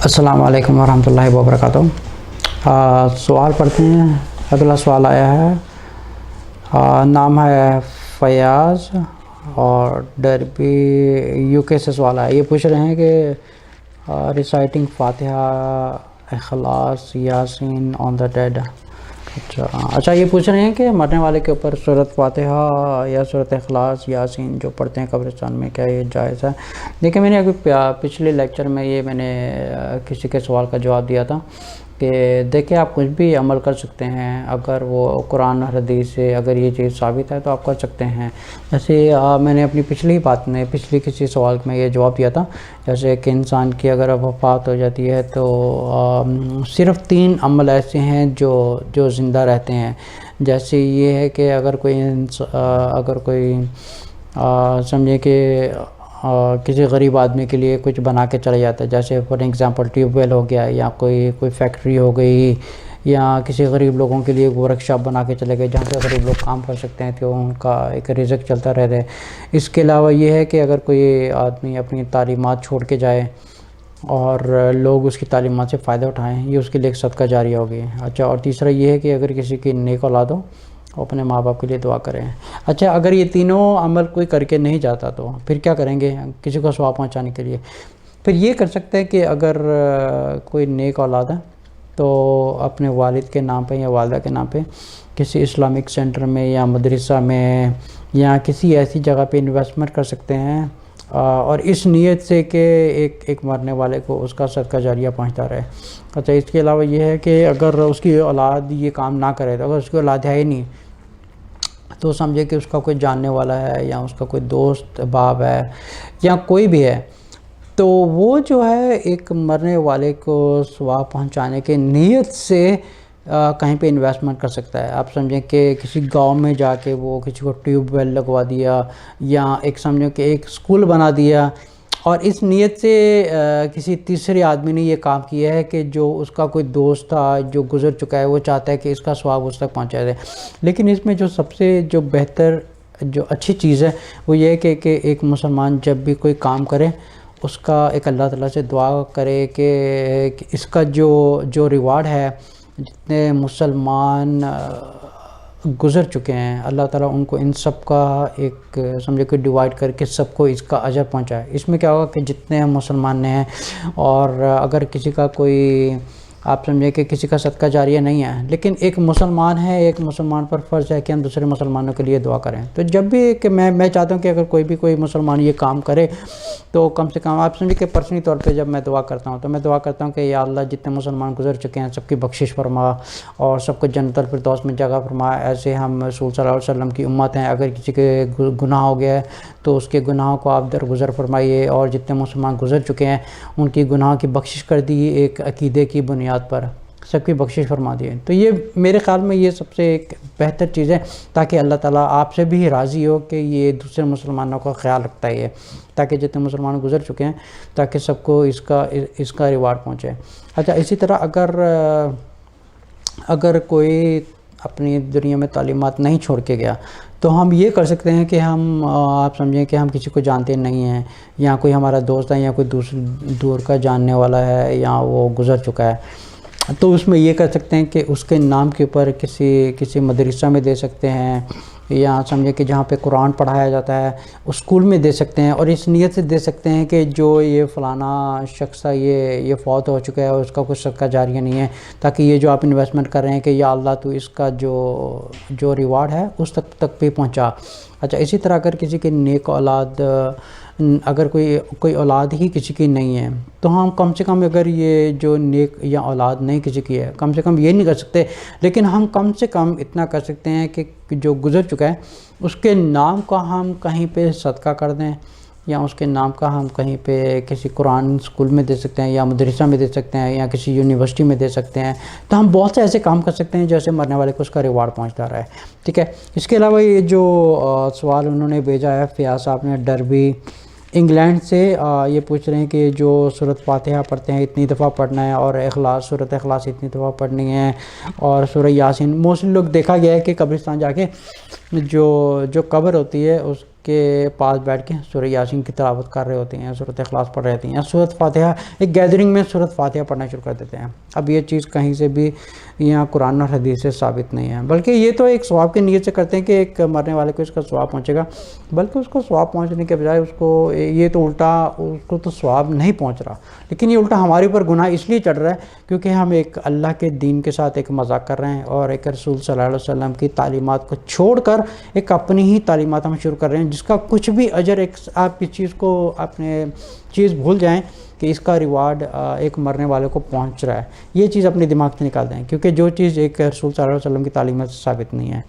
السلام علیکم ورحمۃ اللہ وبرکاتہ۔ سوال پڑھتے ہیں۔ اگلا سوال آیا ہے، نام ہے فیاض اور ڈربی یو کے سے سوال آیا۔ یہ پوچھ رہے ہیں کہ ریسائٹنگ فاتحہ، اخلاص، یاسین آن دا ڈیڈ۔ اچھا یہ پوچھ رہے ہیں کہ مرنے والے کے اوپر سورۃ فاتحہ یا سورۃ اخلاص، یاسین جو پڑھتے ہیں قبرستان میں، کیا یہ جائز ہے؟ دیکھیں، میں نے ابھی پچھلے لیکچر میں میں نے کسی کے سوال کا جواب دیا تھا کہ دیکھیں آپ کچھ بھی عمل کر سکتے ہیں، اگر وہ قرآن اور حدیث سے اگر یہ چیز ثابت ہے تو آپ کر سکتے ہیں۔ جیسے میں نے اپنی پچھلی کسی سوال میں یہ جواب دیا تھا، جیسے کہ انسان کی اگر وفات ہو جاتی ہے تو صرف 3 عمل ایسے ہیں جو زندہ رہتے ہیں۔ جیسے یہ ہے کہ اگر کوئی سمجھے کہ کسی غریب آدمی کے لیے کچھ بنا کے چلا جاتا ہے، جیسے فار ایگزامپل ٹیوب ویل ہو گیا، یا کوئی فیکٹری ہو گئی، یا کسی غریب لوگوں کے لیے ورک شاپ بنا کے چلے گئے جہاں پہ غریب لوگ کام کر سکتے ہیں تو ان کا ایک رزق چلتا رہتا ہے۔ اس کے علاوہ یہ ہے کہ اگر کوئی آدمی اپنی تعلیمات چھوڑ کے جائے اور لوگ اس کی تعلیمات سے فائدہ اٹھائیں، یہ اس کے لیے ایک صدقہ جاریہ ہوگی۔ اچھا، اور تیسرا یہ ہے کہ اگر کسی کی نیک اولاد ہو، اپنے ماں باپ کے لیے دعا کریں۔ اچھا، اگر یہ تینوں عمل کوئی کر کے نہیں جاتا تو پھر کیا کریں گے کسی کو ثواب پہنچانے کے لیے؟ پھر یہ کر سکتے ہیں کہ اگر کوئی نیک اولاد ہے تو اپنے والد کے نام پہ یا والدہ کے نام پہ کسی اسلامک سینٹر میں یا مدرسہ میں یا کسی ایسی جگہ پہ انویسٹمنٹ کر سکتے ہیں، اور اس نیت سے کہ ایک مرنے والے کو اس کا صدقہ جاریہ پہنچتا رہے۔ اچھا، اس کے علاوہ یہ ہے کہ اگر اس کی اولاد یہ کام نہ کرے تو اگر اس کی اولاد ہے ہی نہیں تو سمجھے کہ اس کا کوئی جاننے والا ہے یا اس کا کوئی دوست باپ ہے یا کوئی بھی ہے، تو وہ جو ہے ایک مرنے والے کو ثواب پہنچانے کے نیت سے کہیں پہ انویسٹمنٹ کر سکتا ہے۔ آپ سمجھیں کہ کسی گاؤں میں جا کے وہ کسی کو ٹیوب ویل لگوا دیا، یا ایک سمجھو کہ ایک اسکول بنا دیا، اور اس نیت سے کسی تیسرے آدمی نے یہ کام کیا ہے کہ جو اس کا کوئی دوست تھا جو گزر چکا ہے، وہ چاہتا ہے کہ اس کا ثواب اس تک پہنچایا جائے۔ لیکن اس میں جو سب سے بہتر جو اچھی چیز ہے وہ یہ ہے کہ ایک مسلمان جب بھی کوئی کام کرے اس کا ایک اللہ تعالیٰ سے دعا کرے کہ اس کا جو ریوارڈ ہے، جتنے مسلمان گزر چکے ہیں، اللہ تعالیٰ ان کو ان سب کا ایک سمجھے کہ ڈیوائڈ کر کے سب کو اس کا اجر پہنچائے۔ اس میں کیا ہوگا کہ جتنے مسلمان ہیں، اور اگر کسی کا کوئی آپ سمجھے کہ کسی کا صدقہ جاریہ نہیں ہے لیکن ایک مسلمان ہے، ایک مسلمان پر فرض ہے کہ ہم دوسرے مسلمانوں کے لیے دعا کریں، تو جب بھی کہ میں چاہتا ہوں کہ اگر کوئی مسلمان یہ کام کرے تو کم سے کم آپ سمجھے کہ پرسنلی طور پہ جب میں دعا کرتا ہوں تو میں دعا کرتا ہوں کہ یا اللہ جتنے مسلمان گزر چکے ہیں سب کی بخشش فرما اور سب کو جنت الفردوس میں جگہ فرما۔ ایسے ہم رسول صلی اللہ علیہ وسلم کی امت ہیں، اگر کسی کے گناہ ہو گیا ہے تو اس کے گناہوں کو آپ درگزر فرمائیے، اور جتنے مسلمان گزر چکے ہیں ان کی گناہوں کی بخشش کر دی، ایک عقیدے کی بنیاد پر سب کی بخشش فرما دیے۔ تو یہ میرے خیال میں یہ سب سے ایک بہتر چیز ہے، تاکہ اللہ تعالیٰ آپ سے بھی راضی ہو کہ یہ دوسرے مسلمانوں کا خیال رکھتا ہے، تاکہ جتنے مسلمان گزر چکے ہیں تاکہ سب کو اس کا ریوارڈ پہنچے۔ اچھا، اسی طرح اگر کوئی اپنی دنیا میں تعلیمات نہیں چھوڑ کے گیا تو ہم یہ کر سکتے ہیں کہ ہم آپ سمجھیں کہ ہم کسی کو جانتے نہیں ہیں، یا کوئی ہمارا دوست ہے یا کوئی دور کا جاننے والا ہے یا وہ گزر چکا ہے، تو اس میں یہ کر سکتے ہیں کہ اس کے نام کے اوپر کسی مدرسہ میں دے سکتے ہیں، یا سمجھے کہ جہاں پہ قرآن پڑھایا جاتا ہے اس اسکول میں دے سکتے ہیں، اور اس نیت سے دے سکتے ہیں کہ جو یہ فلانا شخص ہے یہ فوت ہو چکا ہے اور اس کا کچھ صدقہ جاریہ نہیں ہے، تاکہ یہ جو آپ انویسٹمنٹ کر رہے ہیں کہ یا اللہ تو اس کا جو ریوارڈ ہے اس تک بھی پہنچا۔ اچھا، اسی طرح اگر کسی کی نیک اولاد، اگر کوئی اولاد ہی کسی کی نہیں ہے تو ہم کم سے کم اگر یہ جو نیک یا اولاد نہیں کسی کی ہے، کم سے کم یہ نہیں کر سکتے، لیکن ہم کم سے کم اتنا کر سکتے ہیں کہ جو گزر چکا ہے اس کے نام کا ہم کہیں پہ صدقہ کر دیں، یا اس کے نام کا ہم کہیں پہ کسی قرآن اسکول میں دے سکتے ہیں، یا مدرسہ میں دے سکتے ہیں، یا کسی یونیورسٹی میں دے سکتے ہیں۔ تو ہم بہت سے ایسے کام کر سکتے ہیں جیسے مرنے والے کو اس کا ریوارڈ پہنچتا رہے، ٹھیک ہے۔ اس کے علاوہ یہ جو سوال انہوں نے بھیجا ہے فیاض صاحب نے ڈربی انگلینڈ سے، یہ پوچھ رہے ہیں کہ جو سورۃ فاتحہ پڑھتے ہیں اتنی دفعہ پڑھنا ہے، اور سورۃ اخلاص اتنی دفعہ پڑھنی ہے، اور سورہ یاسین۔ موسٹلی لوگ دیکھا گیا ہے کہ قبرستان جا کے جو قبر ہوتی ہے اس کے پاس بیٹھ کے سورہ یاسین کی تلاوت کر رہے ہوتے ہیں، سورۃ اخلاص پڑھ رہے ہوتے ہیں، سورۃ فاتحہ ایک گیدرنگ میں سورۃ فاتحہ پڑھنا شروع کر دیتے ہیں۔ اب یہ چیز کہیں سے بھی یہاں قرآن اور حدیث سے ثابت نہیں ہے، بلکہ یہ تو ایک ثواب کی نیت سے کرتے ہیں کہ ایک مرنے والے کو اس کا ثواب پہنچے گا، بلکہ اس کو ثواب پہنچنے کے بجائے اس کو یہ تو الٹا، اس کو تو ثواب نہیں پہنچ رہا، لیکن یہ الٹا ہمارے اوپر گناہ اس لیے چڑھ رہا ہے کیونکہ ہم ایک اللہ کے دین کے ساتھ ایک مذاق کر رہے ہیں اور ایک رسول صلی اللہ علیہ وسلم کی تعلیمات کو چھوڑ کر ایک اپنی ہی تعلیمات ہم شروع کر رہے ہیں، جس کا کچھ بھی اجر، ایک آپ کی چیز کو اپنے چیز بھول جائیں کہ اس کا ریوارڈ ایک مرنے والے کو پہنچ رہا ہے، یہ چیز اپنے دماغ سے نکال دیں، کیونکہ جو چیز ایک رسول صلی اللہ علیہ وسلم کی تعلیمات سے ثابت نہیں ہے،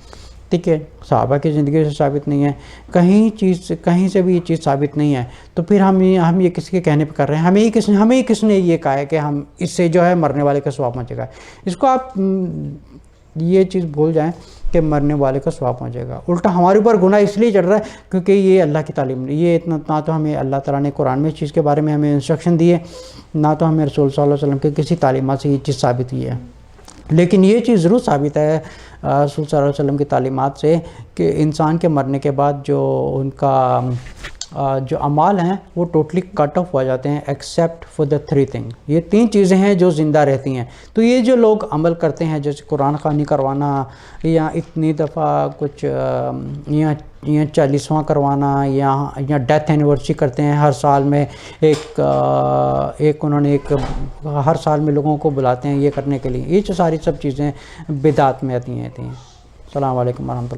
ٹھیک ہے، صحابہ کی زندگی سے ثابت نہیں ہے، کہیں سے بھی یہ چیز ثابت نہیں ہے، تو پھر ہم یہ کسی کے کہنے پہ کر رہے ہیں، ہمیں کس نے یہ کہا ہے کہ ہم اس سے جو ہے مرنے والے کا ثواب پہنچے گا؟ اس کو آپ یہ چیز بھول جائیں کہ مرنے والے کا ثواب پہنچے گا، الٹا ہمارے اوپر گناہ اس لیے چڑھ رہا ہے کیونکہ یہ اللہ کی تعلیم، یہ اتنا تو ہمیں اللہ تعالیٰ نے قرآن میں اس چیز کے بارے میں ہمیں انسٹرکشن دی ہے، نہ تو ہمیں رسول صلی اللہ علیہ وسلم کے کسی تعلیمات سے یہ چیز ثابت کی ہے، لیکن یہ چیز ضرور ثابت ہے رسول صلی اللہ علیہ وسلم کی تعلیمات سے کہ انسان کے مرنے کے بعد جو ان کا جو اعمال ہیں وہ ٹوٹلی کٹ آف ہو جاتے ہیں ایکسیپٹ فار دا 3 تھنگ، یہ 3 چیزیں ہیں جو زندہ رہتی ہیں۔ تو یہ جو لوگ عمل کرتے ہیں جیسے قرآن خوانی کروانا یا اتنی دفعہ کچھ یا 40واں کروانا یا ڈیتھ اینیورسری کرتے ہیں ہر سال میں، انہوں نے ہر سال میں لوگوں کو بلاتے ہیں یہ کرنے کے لیے، یہ جو ساری سب چیزیں بدعت میں آتی ہیں۔ السلام علیکم ورحمۃ اللہ۔